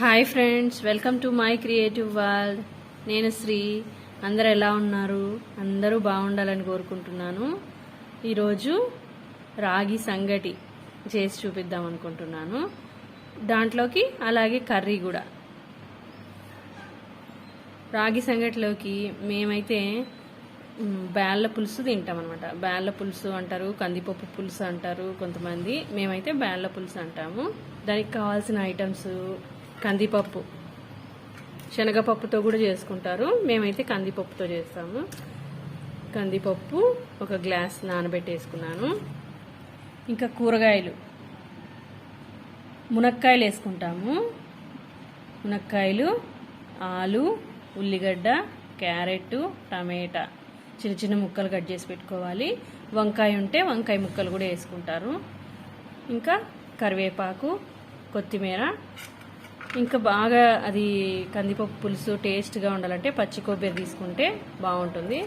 Hi friends, welcome to my creative world. నేను శ్రీ. అందరు ఎలా ఉన్నారు? అందరూ బాగుండాలని కోరుకుంటున్నాను. ఈరోజు రాగి సంగటి చేసి చూపిద్దాం అనుకుంటున్నాను. దాంట్లోకి అలాగే కర్రీ కూడా. రాగి సంగటిలోకి మేమైతే బేళ్ళ పులుసు తింటాం అనమాట. బేళ్ళ పులుసు అంటారు, కందిపప్పు పులుసు అంటారు కొంతమంది. మేమైతే బేళ్ళ పులుసు అంటాము. దానికి కావాల్సిన ఐటమ్స్ కందిపప్పు, శనగపప్పుతో కూడా చేసుకుంటారు. మేమైతే కందిపప్పుతో చేస్తాము. కందిపప్పు ఒక గ్లాస్ నానబెట్టేసుకున్నాను. ఇంకా కూరగాయలు మునక్కాయలు వేసుకుంటాము. మునక్కాయలు, ఆలు, ఉల్లిగడ్డ, క్యారెట్, టమాటా చిన్న చిన్న ముక్కలు కట్ చేసి పెట్టుకోవాలి. వంకాయ ఉంటే వంకాయ ముక్కలు కూడా వేసుకుంటారు. ఇంకా కరివేపాకు, కొత్తిమీర. ఇంకా బాగా అది కందిపప్పు పులుసు టేస్ట్గా ఉండాలంటే పచ్చి కొబ్బరి తీసుకుంటే బాగుంటుంది.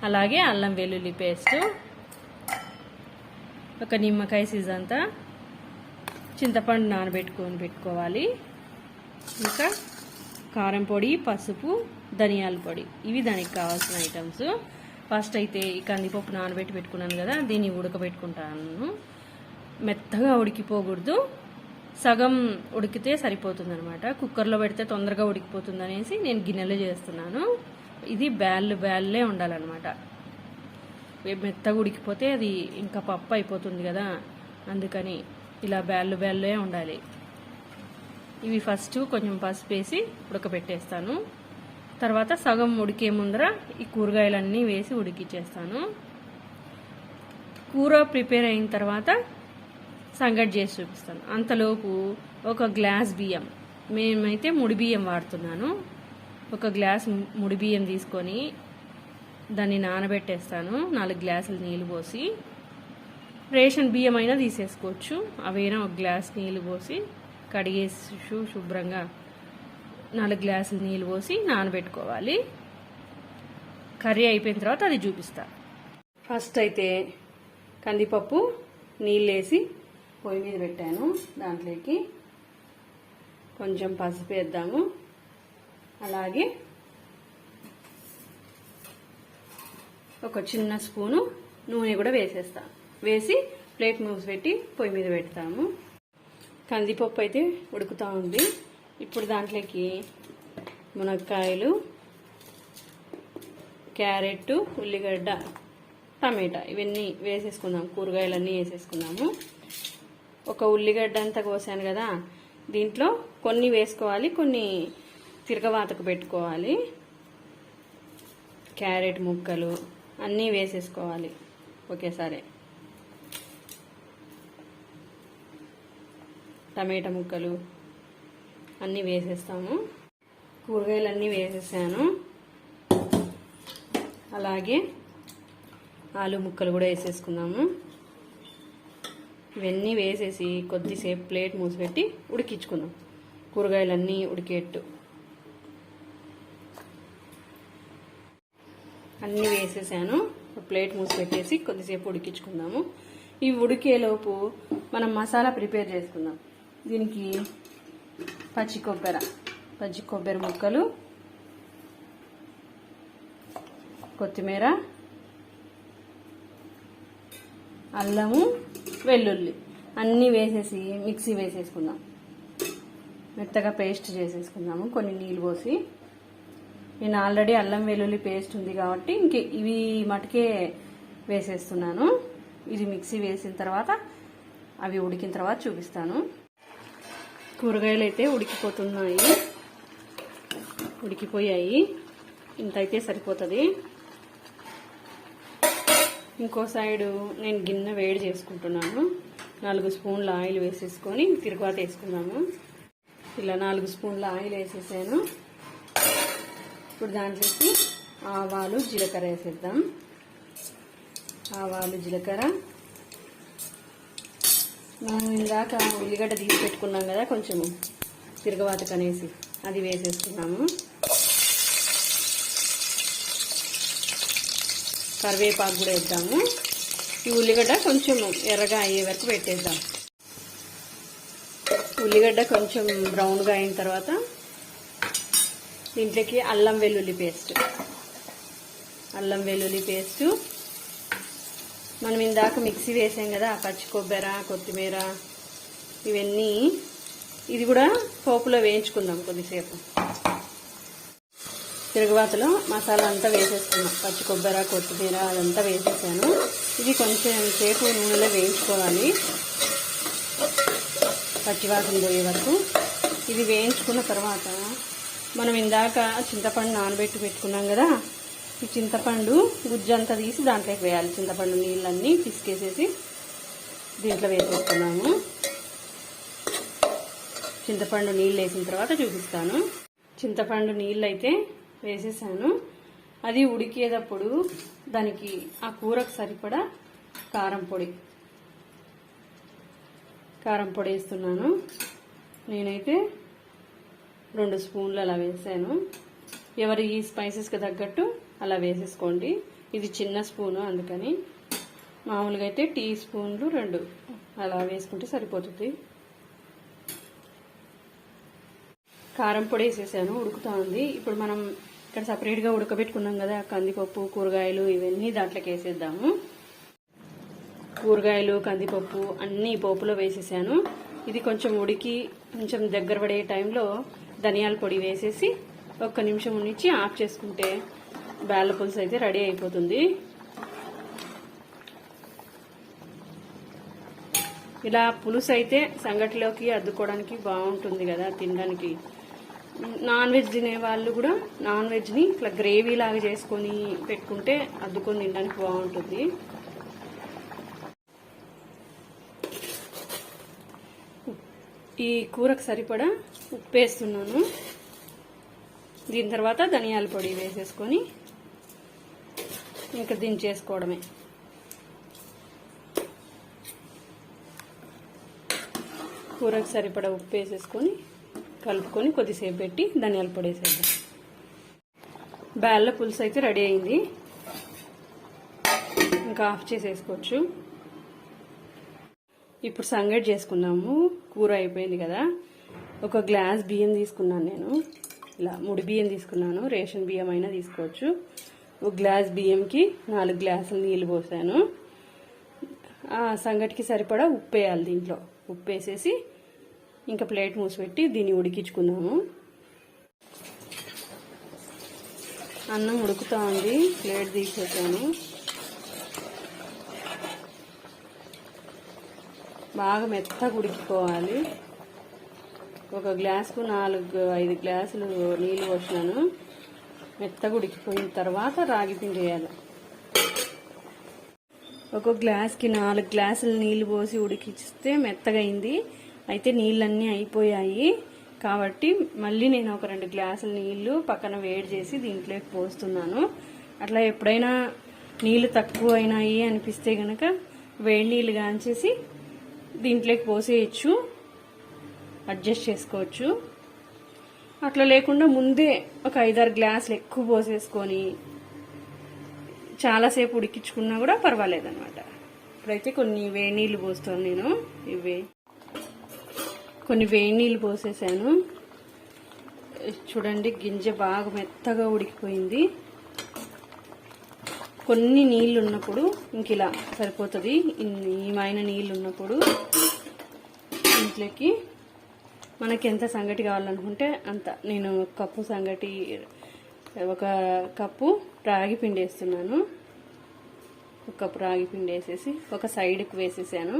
అలాగే అల్లం వెల్లుల్లి పేస్ట్, ఒక నిమ్మకాయ సైజ్ అంతా చింతపండు నానబెట్టుకొని పెట్టుకోవాలి. ఇంకా కారం పొడి, పసుపు, ధనియాల పొడి, ఇవి దానికి కావాల్సిన ఐటమ్స్. ఫస్ట్ అయితే ఈ కందిపప్పు నానబెట్టి పెట్టుకున్నాను కదా, దీన్ని ఉడకబెట్టుకుంటాను. మెత్తగా ఉడికిపోకూడదు, సగం ఉడికితే సరిపోతుంది అనమాట. కుక్కర్లో పెడితే తొందరగా ఉడికిపోతుంది అనేసి నేను గిన్నెలో చేస్తున్నాను. ఇది బ్యాళ్ళే ఉండాలన్నమాట. మెత్తగా ఉడికిపోతే అది ఇంకా పప్పు అయిపోతుంది కదా, అందుకని ఇలా బ్యాళ్ళే ఉండాలి. ఇవి ఫస్ట్ కొంచెం పసుపు వేసి ఉడకబెట్టేస్తాను. తర్వాత సగం ఉడికే ముందర ఈ కూరగాయలన్నీ వేసి ఉడికిచ్చేస్తాను. కూర ప్రిపేర్ అయిన తర్వాత సంగటి చేసి చూపిస్తాను. అంతలోపు ఒక గ్లాస్ బియ్యం, మేమైతే ముడి బియ్యం వాడుతున్నాను. ఒక గ్లాస్ ముడి బియ్యం తీసుకొని దాన్ని నానబెట్టేస్తాను. 4 గ్లాసులు నీళ్ళు పోసి. రేషన్ బియ్యం అయినా తీసేసుకోవచ్చు. అవైనా ఒక గ్లాస్ నీళ్ళు పోసి కడిగేసి శుభ్రంగా 4 గ్లాసులు నీళ్ళు పోసి నానబెట్టుకోవాలి. కర్రీ అయిపోయిన తర్వాత అది చూపిస్తా. ఫస్ట్ అయితే కందిపప్పు నీళ్ళు వేసి పొయ్యి మీద పెట్టాను. దాంట్లోకి కొంచెం పసుపు వేద్దాము. అలాగే ఒక చిన్న స్పూను నూనె కూడా వేసేస్తాను. వేసి ప్లేట్ మూసిపెట్టి పొయ్యి మీద పెడతాము. కందిపప్పు అయితే ఉడుకుతూ ఉంది. ఇప్పుడు దాంట్లోకి మునక్కాయలు, క్యారెట్, ఉల్లిగడ్డ, టమాటా ఇవన్నీ వేసేసుకుందాం. కూరగాయలన్నీ వేసేసుకున్నాము. ఒక ఉల్లిగడ్డ అంతా కోసాను కదా, దీంట్లో కొన్ని వేసుకోవాలి, కొన్ని తిరగవాతకు పెట్టుకోవాలి. క్యారెట్ ముక్కలు అన్నీ వేసేసుకోవాలి ఒకేసారి. టమాటా ముక్కలు అన్నీ వేసేస్తాము. కూరగాయలన్నీ వేసేసాను. అలాగే ఆలు ముక్కలు కూడా వేసేసుకుందాము. ఇవన్నీ వేసేసి కొద్దిసేపు ప్లేట్ మూసిపెట్టి ఉడికించుకుందాం. కూరగాయలన్నీ ఉడికేట్టు అన్నీ వేసేసాను. ప్లేట్ మూసిపెట్టేసి కొద్దిసేపు ఉడికించుకుందాము. ఇవి ఉడికేలోపు మనం మసాలా ప్రిపేర్ చేసుకుందాం. దీనికి పచ్చి కొబ్బరి ముక్కలు, కొత్తిమీర, అల్లము, వెల్లుల్లి అన్నీ వేసేసి మిక్సీ వేసేసుకుందాం. మెత్తగా పేస్ట్ చేసేసుకుందాము. కొన్ని నీళ్ళు పోసి. నేను ఆల్రెడీ అల్లం వెల్లుల్లి పేస్ట్ ఉంది కాబట్టి ఇంక ఇవి మటుకే వేసేస్తున్నాను. ఇది మిక్సీ వేసిన తర్వాత అవి ఉడికిన తర్వాత చూపిస్తాను. కూరగాయలు అయితే ఉడికిపోయాయి. ఇంత అయితే సరిపోతుంది. ఇంకో సైడు నేను గిన్నె వేడి చేసుకుంటున్నాను. 4 స్పూన్ల ఆయిల్ వేసేసుకొని తిరుగుబాత వేసుకుందాము. ఇలా 4 స్పూన్ల ఆయిల్ వేసేసాను. ఇప్పుడు దాంట్లోకి ఆవాలు, జీలకర్ర వేసేద్దాం. ఆవాలు, జీలకర్ర. మనం ఇందాక ఉల్లిగడ్డ తీసి పెట్టుకున్నాం కదా, కొంచెం తిరగవాతకు అనేసి అది వేసేసుకున్నాము. కరివేపాకు కూడా వేద్దాము. ఈ ఉల్లిగడ్డ కొంచెం ఎర్రగా అయ్యే వరకు పెట్టేద్దాం. ఉల్లిగడ్డ కొంచెం బ్రౌన్గా అయిన తర్వాత దీంట్లోకి అల్లం వెల్లుల్లి పేస్ట్ మనం ఇందాక మిక్సీ వేసాం కదా పచ్చి కొబ్బరి కొత్తిమీర ఇవన్నీ ఇది కూడా పోపులో వేయించుకుందాం కొద్దిసేపు. తిరుగుబాతులో మసాలా అంతా వేసేసుకున్నాం. పచ్చి కొబ్బరి కొత్తిమీర అదంతా వేసేసాను. ఇది కొంచెం సేపు నూనెలో వేయించుకోవాలి పచ్చివాసన పోయే వరకు. ఇది వేయించుకున్న తర్వాత మనం ఇందాక చింతపండు నానబెట్టి పెట్టుకున్నాం కదా, ఈ చింతపండు గుజ్జంతా తీసి దాంట్లోకి వేయాలి. చింతపండు నీళ్ళన్నీ పిసికేసేసి దీంట్లో వేసేసుకున్నాము. చింతపండు నీళ్ళు వేసిన తర్వాత చూపిస్తాను. చింతపండు నీళ్ళు అయితే వేసేసాను. అది ఉడికేటప్పుడు దానికి ఆ కూరకు సరిపడా కారం పొడి వేస్తున్నాను. నేనైతే 2 స్పూన్లు అలా వేసాను. ఎవరి ఈ స్పైసెస్కి తగ్గట్టు అలా వేసేసుకోండి. ఇది చిన్న స్పూను అందుకని. మామూలుగా అయితే టీ స్పూన్లు 2 అలా వేసుకుంటే సరిపోతుంది. కారం పొడి వేసేసాను. ఉడుకుతా ఉంది. ఇప్పుడు మనం ఇక్కడ సపరేట్గా ఉడకబెట్టుకున్నాం కదా కందిపప్పు కూరగాయలు ఇవన్నీ దాంట్లోకి వేసేద్దాము. కూరగాయలు కందిపప్పు అన్నీ పోపులో వేసేసాను. ఇది కొంచెం ఉడికి కొంచెం దగ్గర పడే టైంలో ధనియాల పొడి వేసేసి 1 నిమిషం ఉంచి ఆఫ్ చేసుకుంటే బేళ్ళ పులుసు అయితే రెడీ అయిపోతుంది. ఇలా పులుసు అయితే సంగటిలోకి అద్దుకోవడానికి బాగుంటుంది కదా తినడానికి. నాన్ వెజ్ తినే వాళ్ళు కూడా నాన్ వెజ్ని ఇట్లా గ్రేవీ లాగా చేసుకొని పెట్టుకుంటే అద్దుకొని తినడానికి బాగుంటుంది. ఈ కూరకు సరిపడా ఉప్పు వేస్తున్నాను. దీని తర్వాత ధనియాల పొడి వేసేసుకొని ఇంకా దించేసుకోవడమే. కూరకు సరిపడా ఉప్పు వేసేసుకొని కలుపుకొని కొద్దిసేపు పెట్టి ధనియాల పొడి వేసేద్దాం. బేళ్ళ పులుసు అయితే రెడీ అయింది. ఇంకా ఆఫ్ చేసేసుకోవచ్చు. ఇప్పుడు సంగటి చేసుకున్నాము. కూర అయిపోయింది కదా. 1 గ్లాస్ బియ్యం తీసుకున్నాను నేను. ఇలా ముడి బియ్యం తీసుకున్నాను. రేషన్ బియ్యం అయినా తీసుకోవచ్చు. 1 గ్లాస్ బియ్యంకి 4 గ్లాసులు నీళ్ళు పోసాను. సంగటికి సరిపడా ఉప్పు వేయాలి. దీంట్లో ఉప్పు వేసేసి ఇంకా ప్లేట్ మూసిపెట్టి దీన్ని ఉడికించుకుందాము. అన్నం ఉడుకుతా ఉంది. ప్లేట్ తీసేసాను. బాగా మెత్తగా ఉడికిపోవాలి. 1 గ్లాసుకు 4-5 గ్లాసులు నీళ్ళు పోసినాను. మెత్తగా ఉడికిపోయిన తర్వాత రాగి పిండి వేయాలి. 1 గ్లాస్కి 4 గ్లాసులు నీళ్ళు పోసి ఉడికిస్తే మెత్తగా అయింది. అయితే నీళ్ళన్నీ అయిపోయాయి కాబట్టి మళ్ళీ నేను 2 గ్లాసుల నీళ్లు పక్కన వేడి చేసి దీంట్లోకి పోస్తున్నాను. అట్లా ఎప్పుడైనా నీళ్లు తక్కువ అయినాయి అనిపిస్తే గనక వేడి నీళ్ళు గాంచేసి దీంట్లోకి పోసేయచ్చు, అడ్జస్ట్ చేసుకోవచ్చు. అట్లా లేకుండా ముందే 5-6 గ్లాసులు ఎక్కువ పోసేసుకొని చాలాసేపు ఉడికించుకున్నా కూడా పర్వాలేదన్నమాట. ఇప్పుడైతే కొన్ని వేడి నీళ్ళు పోస్తాను నేను. కొన్ని వేడి నీళ్ళు పోసేసాను. చూడండి గింజ బాగా మెత్తగా ఉడికిపోయింది. కొన్ని నీళ్ళు ఉన్నప్పుడు ఇంక ఇలా సరిపోతుంది. ఈమైన నీళ్ళు ఉన్నప్పుడు ఇంట్లోకి మనకి ఎంత సంగటి కావాలనుకుంటే అంత. నేను 1 కప్పు సంగటి 1 కప్పు రాగి పిండి వేస్తున్నాను. 1 కప్పు రాగి పిండి వేసేసి ఒక సైడ్కి వేసేసాను.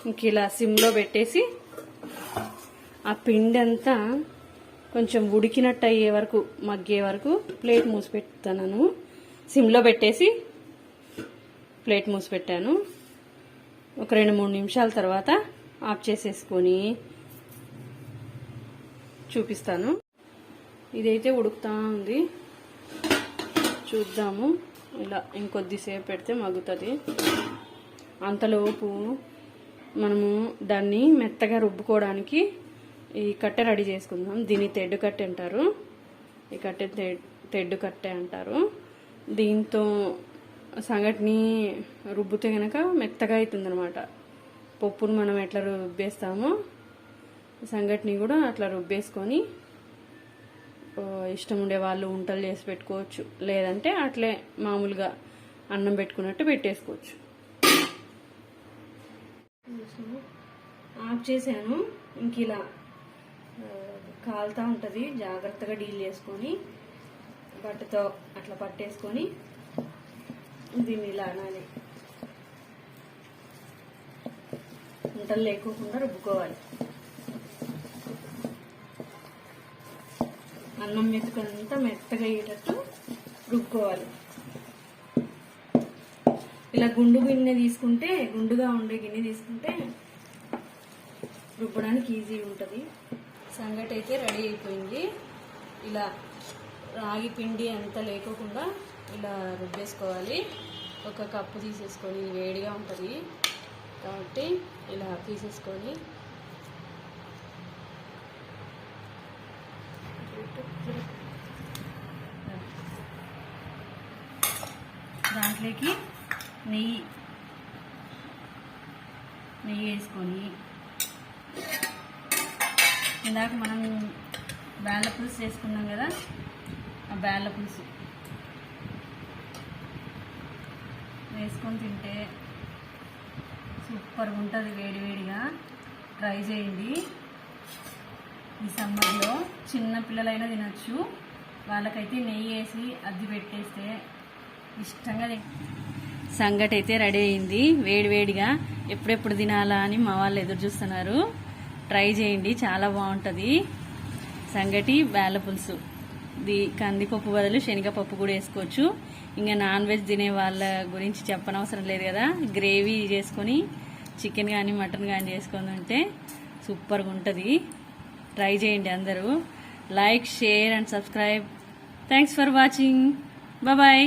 ఇంక ఇలా సిమ్లో పెట్టేసి ఆ పిండి అంతా కొంచెం ఉడికినట్టు అయ్యే వరకు మగ్గే వరకు ప్లేట్ మూసి పెడతాను. సిమ్లో పెట్టేసి ప్లేట్ మూసి పెట్టాను. ఒక 2-3 నిమిషాల తర్వాత ఆఫ్ చేసేసుకొని చూపిస్తాను. ఇదైతే ఉడుకుతా ఉంది. చూద్దాము. ఇలా ఇంకొద్దిసేపు పెడితే మగ్గుతుంది. అంతలోపు మనము దాన్ని మెత్తగా రుబ్బుకోవడానికి ఈ కట్టె రెడీ చేసుకుందాం. దీన్ని తెడ్డు కట్టె అంటారు. ఈ కట్టె తెడ్డు కట్టె అంటారు. దీంతో సంగటిని రుబ్బితే కనుక మెత్తగా అవుతుంది అనమాట. పప్పును మనం ఎట్లా రుబ్బేస్తామో సంగటిని కూడా అట్లా రుబ్బేసుకొని ఇష్టం ఉండే వాళ్ళు వంటలు చేసి పెట్టుకోవచ్చు, లేదంటే అట్లే మామూలుగా అన్నం పెట్టుకున్నట్టు పెట్టేసుకోవచ్చు. ఆఫ్ చేశాను. ఇంక ఇలా కాలుతూ ఉంటుంది, జాగ్రత్తగా డీల్ చేసుకొని బట్టతో అట్లా పట్టేసుకొని దీన్ని ఇలా అనాలి, వంటలు లేకోకుండా రుబ్బుకోవాలి. అన్నం మెతుకంతా మెత్తగా అయ్యేటట్టు రుబ్బుకోవాలి. ఇలా గుండుగా ఉండే గిన్నె తీసుకుంటే రుబ్బడానికి ఈజీగా ఉంటుంది. సంగటి అయితే రెడీ అయిపోయింది. ఇలా రాగి పిండి అంతా లేకోకుండా ఇలా రుబ్బేసుకోవాలి. ఒక కప్పు తీసేసుకొని, వేడిగా ఉంటుంది కాబట్టి ఇలా తీసేసుకొని దాంట్లోకి నెయ్యి వేసుకొని, ఇందాక మనం బేళ్ళ పులుసు చేసుకున్నాం కదా, ఆ బేళ్ళ పులుసు వేసుకొని తింటే సూపర్గా ఉంటుంది. వేడివేడిగా ట్రై చేయండి. ఈ సమ్మర్లో చిన్న పిల్లలైనా తినచ్చు. వాళ్ళకైతే నెయ్యి వేసి అద్ది పెట్టేస్తే ఇష్టంగా సంగటి అయితే రెడీ అయింది. వేడివేడిగా ఎప్పుడెప్పుడు తినాలా అని మా వాళ్ళు ఎదురు చూస్తున్నారు. ట్రై చేయండి, చాలా బాగుంటుంది. సంగటి బేళ్ళ పులుసు. కందిపప్పు బదులు శనగపప్పు కూడా వేసుకోవచ్చు. ఇంకా నాన్ వెజ్ తినే వాళ్ళ గురించి చెప్పనవసరం లేదు కదా. గ్రేవీ చేసుకొని చికెన్ కానీ మటన్ కానీ చేసుకొని ఉంటే సూపర్గా ఉంటుంది. ట్రై చేయండి అందరూ. Like, share and subscribe. Thanks for watching. Bye.